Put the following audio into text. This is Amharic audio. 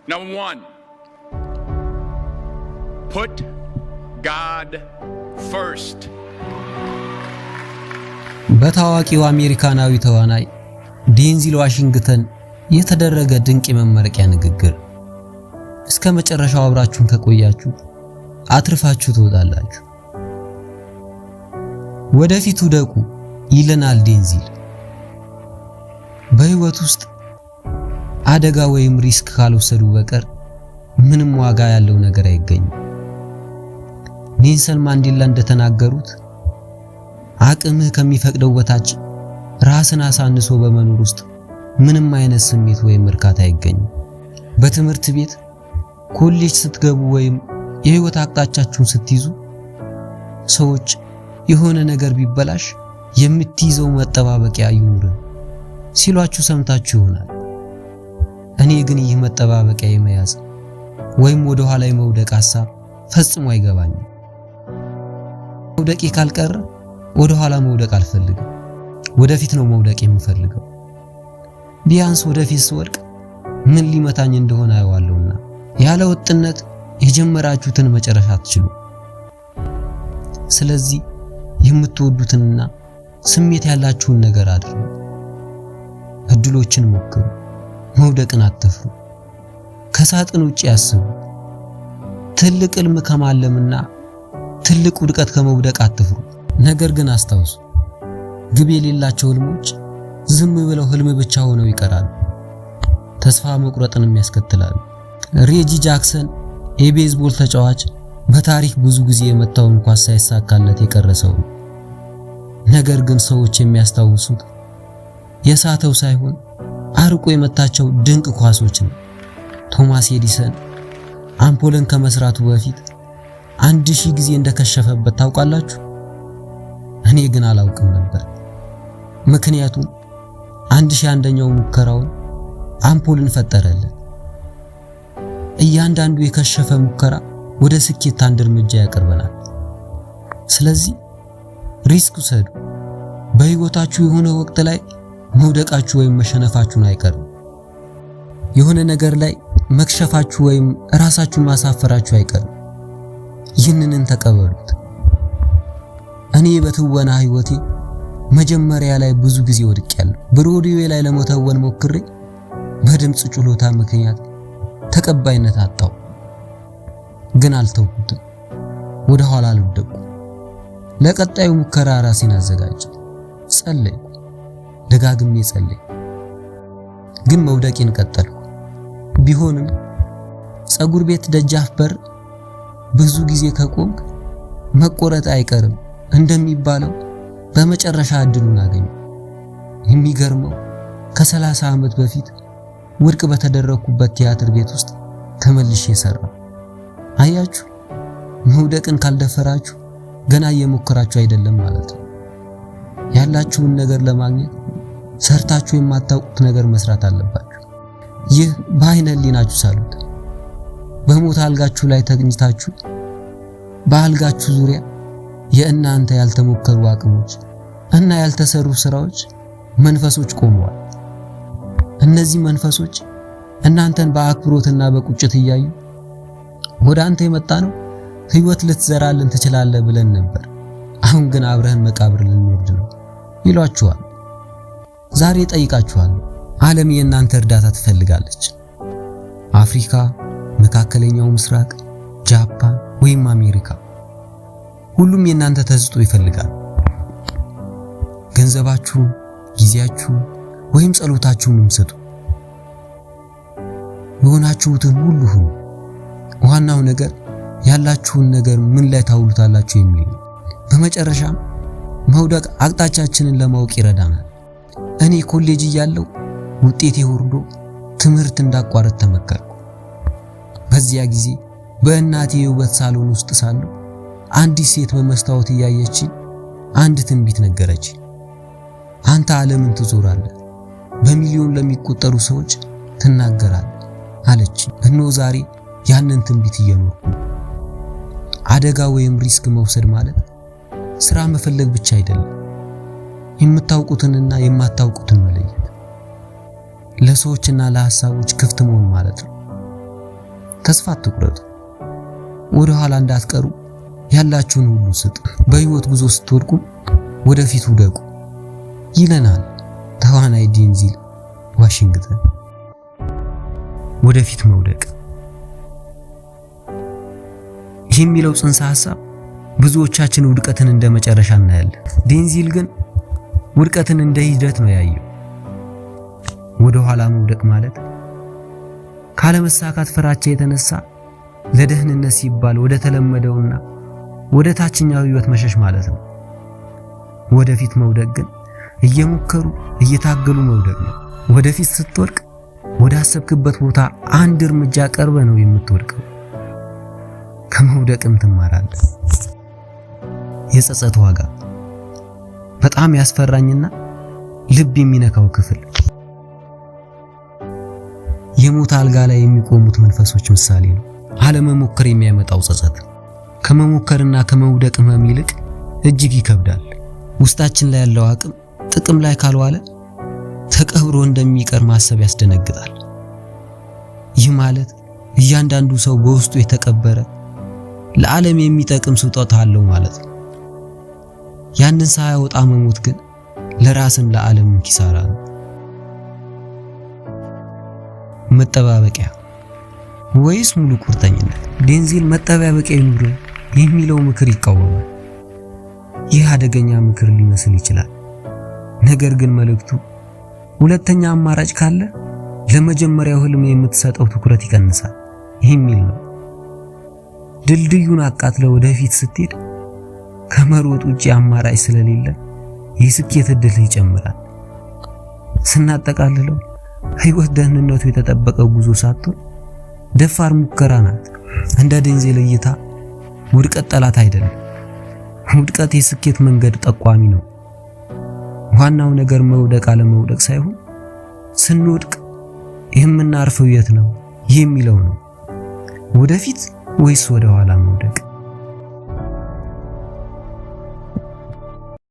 Number one, put God first. በታዋቂው አሜሪካናዊ ተዋናይ ዴንዚል ዋሽንግተን የተደረገ ድንቅ የመመረቂያ ንግግር። እስከ መጨረሻው አብራችሁን ከቆያችሁ አትርፋችሁ ትወጣላችሁ። ወደፊት ውደቁ ይለናል ዴንዚል። በህይወት ውስጥ አደጋ ወይም ሪስክ ካልወሰዱ በቀር ምንም ዋጋ ያለው ነገር አይገኝም። ኔልሰን ማንዴላ እንደተናገሩት አቅምህ ከሚፈቅደው በታች ራስን አሳንሶ በመኖር ውስጥ ምንም አይነት ስሜት ወይም እርካታ አይገኝም። በትምህርት ቤት ኮሌጅ ስትገቡ ወይም የህይወት አቅጣጫችሁን ስትይዙ ሰዎች የሆነ ነገር ቢበላሽ የምትይዘው መጠባበቂያ ይኑር ሲሏችሁ ሰምታችሁ ይሆናል። እኔ ግን ይህ መጠባበቂያ የመያዝ ወይም ወደ ኋላ የመውደቅ ሐሳብ ፈጽሞ አይገባኝም። መውደቄ ካልቀረ ወደ ኋላ መውደቅ አልፈልግም። ወደፊት ነው መውደቅ የምፈልገው። ቢያንስ ወደፊት ስወድቅ ምን ሊመታኝ እንደሆነ አየዋለሁና። ያለ ወጥነት የጀመራችሁትን መጨረሻ አትችሉ። ስለዚህ የምትወዱትንና ስሜት ያላችሁን ነገር አድርጉ። እድሎችን ሞክሩ። መውደቅን አትፍሩ። ከሳጥን ውጪ ያስቡ። ትልቅ ህልም ከማለምና ትልቅ ውድቀት ከመውደቅ አትፍሩ። ነገር ግን አስታውሱ፣ ግብ የሌላቸው ህልሞች ዝም ብለው ህልም ብቻ ሆነው ይቀራሉ። ተስፋ መቁረጥንም ያስከትላሉ። ሬጂ ጃክሰን የቤዝቦል ተጫዋች በታሪክ ብዙ ጊዜ የመታውን ኳስ ሳይሳካለት የቀረ ሰው ነው። ነገር ግን ሰዎች የሚያስታውሱት የሳተው ሳይሆን አርቆ የመታቸው ድንቅ ኳሶች ነው። ቶማስ ኤዲሰን አምፖልን ከመስራቱ በፊት 1000 ጊዜ እንደከሸፈበት ታውቃላችሁ? እኔ ግን አላውቅም ነበር። ምክንያቱም 1001ኛው ሙከራውን አምፖልን ፈጠረልን። እያንዳንዱ የከሸፈ ሙከራ ወደ ስኬት አንድ እርምጃ ያቀርበናል። ስለዚህ ሪስክ ውሰዱ። በህይወታችሁ የሆነ ወቅት ላይ መውደቃችሁ ወይም መሸነፋችሁን አይቀርም። የሆነ ነገር ላይ መክሸፋችሁ ወይም ራሳችሁን ማሳፈራችሁ አይቀርም። ይህንን ተቀበሉት። እኔ በትወና ህይወቴ መጀመሪያ ላይ ብዙ ጊዜ ወድቄያለሁ። ብሮድዌይ ላይ ለመተወን ሞክሬ በድምጽ ችሎታ ምክንያት ተቀባይነት አጣው። ግን አልተውኩትም። ወደ ኋላ አልወደቅኩም። ለቀጣዩ ሙከራ ራሴን አዘጋጀ። ጸለይኩ፣ ደጋግሜ ጸለይኩ። ግን መውደቄን ቀጠልኩ። ቢሆንም ጸጉር ቤት ደጃፍ በር ብዙ ጊዜ ከቆምክ መቆረጥ አይቀርም እንደሚባለው በመጨረሻ እድሉን አገኘ። የሚገርመው ከ30 ዓመት በፊት ውድቅ በተደረኩበት ቲያትር ቤት ውስጥ ተመልሼ ሰራው። አያችሁ፣ መውደቅን ካልደፈራችሁ ገና እየሞከራችሁ አይደለም ማለት ነው። ያላችሁን ነገር ለማግኘት ሰርታችሁ የማታውቁት ነገር መስራት አለባችሁ። ይህ በዓይነ ሕሊናችሁ ሳሉት። በሞት አልጋችሁ ላይ ተኝታችሁ በአልጋችሁ ዙሪያ የእናንተ ያልተሞከሩ አቅሞች እና ያልተሰሩ ስራዎች መንፈሶች ቆመዋል። እነዚህ መንፈሶች እናንተን በአክብሮትና በቁጭት እያዩ ወደ አንተ የመጣ ነው ህይወት ልትዘራልን ትችላለህ ብለን ነበር፣ አሁን ግን አብረን መቃብር ልንወርድ ነው ይሏችኋል። ዛሬ ጠይቃችኋለሁ፣ ዓለም የእናንተ እርዳታ ትፈልጋለች? አፍሪካ፣ መካከለኛው ምስራቅ፣ ጃፓን ወይም አሜሪካ? ሁሉም የእናንተ ተስጦ ይፈልጋል። ገንዘባችሁን፣ ጊዜያችሁን ወይም ጸሎታችሁንም ስጡ። የሆናችሁትን ሁሉ ሁኑ። ዋናው ነገር ያላችሁን ነገር ምን ላይ ታውሉታላችሁ የሚል ነው። በመጨረሻም መውደቅ አቅጣጫችንን ለማወቅ ይረዳናል። እኔ ኮሌጅ እያለሁ ውጤቴ ወርዶ ትምህርት እንዳቋረጥ ተመከርኩ። በዚያ ጊዜ በእናቴ የውበት ሳሎን ውስጥ ሳለሁ አንዲት ሴት በመስታወት እያየችኝ አንድ ትንቢት ነገረች። አንተ ዓለምን ትዞራለህ፣ በሚሊዮን ለሚቆጠሩ ሰዎች ትናገራለህ አለች። እነሆ ዛሬ ያንን ትንቢት እየኖርኩ ነው። አደጋ ወይም ሪስክ መውሰድ ማለት ስራ መፈለግ ብቻ አይደለም፣ የምታውቁትንና የማታውቁትን መለየት፣ ለሰዎችና ለሐሳቦች ክፍት መሆን ማለት ነው። ተስፋ አትቁረጡ። ወደ ኋላ እንዳትቀሩ ያላችሁን ሁሉ ስጡ። በህይወት ጉዞ ስትወድቁ ወደፊት ውደቁ ይለናል ተዋናይ ዴንዚል ዋሽንግተን። ወደፊት መውደቅ የሚለው ጽንሰ ሐሳብ ብዙዎቻችን ውድቀትን እንደ መጨረሻ እናያለን። ዴንዚል ግን ውድቀትን እንደ ሂደት ነው ያየው። ወደ ኋላ መውደቅ ማለት ካለመሳካት ፍራቻ የተነሳ ለደህንነት ሲባል ወደ ተለመደውና ወደ ታችኛው ህይወት መሸሽ ማለት ነው። ወደፊት መውደቅ ግን እየሞከሩ እየታገሉ መውደቅ ነው። ወደፊት ስትወድቅ ወደ አሰብክበት ቦታ አንድ እርምጃ ቀርበ ነው የምትወድቀው። ከመውደቅም ትማራለህ። የጸጸት ዋጋ በጣም ያስፈራኝና ልብ የሚነካው ክፍል የሞት አልጋ ላይ የሚቆሙት መንፈሶች ምሳሌ ነው። አለመሞከር የሚያመጣው ጸጸት ከመሞከርና ከመውደቅ ህመም ይልቅ እጅግ ይከብዳል። ውስጣችን ላይ ያለው አቅም ጥቅም ላይ ካልዋለ ተቀብሮ እንደሚቀር ማሰብ ያስደነግጣል። ይህ ማለት እያንዳንዱ ሰው በውስጡ የተቀበረ ለዓለም የሚጠቅም ስጦታ አለው ማለት ነው። ያንን ሳያወጣ መሞት ግን ለራስም ለዓለም ኪሳራ ነው። መጠባበቂያ ወይስ ሙሉ ቁርጠኝነት? ዴንዚል መጠባበቂያ ይኑር የሚለው ምክር ይቃወማል። ይህ አደገኛ ምክር ሊመስል ይችላል። ነገር ግን መልእክቱ ሁለተኛ አማራጭ ካለ ለመጀመሪያው ህልም የምትሰጠው ትኩረት ይቀንሳል የሚል ነው። ድልድዩን አቃጥለ ወደፊት ስትሄድ ከመሮጥ ውጪ አማራጭ ስለሌለ የስኬት እድል ይጨምራል። ስናጠቃልለው ህይወት ደህንነቱ የተጠበቀ ጉዞ ሳትሆን ደፋር ሙከራ ናት። እንደ ዴንዚል እይታ ውድቀት ጠላት አይደለም። ውድቀት የስኬት መንገድ ጠቋሚ ነው። ዋናው ነገር መውደቅ አለመውደቅ ሳይሆን ስንወድቅ የምናርፈው የት ነው የሚለው ነው። ወደፊት ወይስ ወደ ኋላ መውደቅ?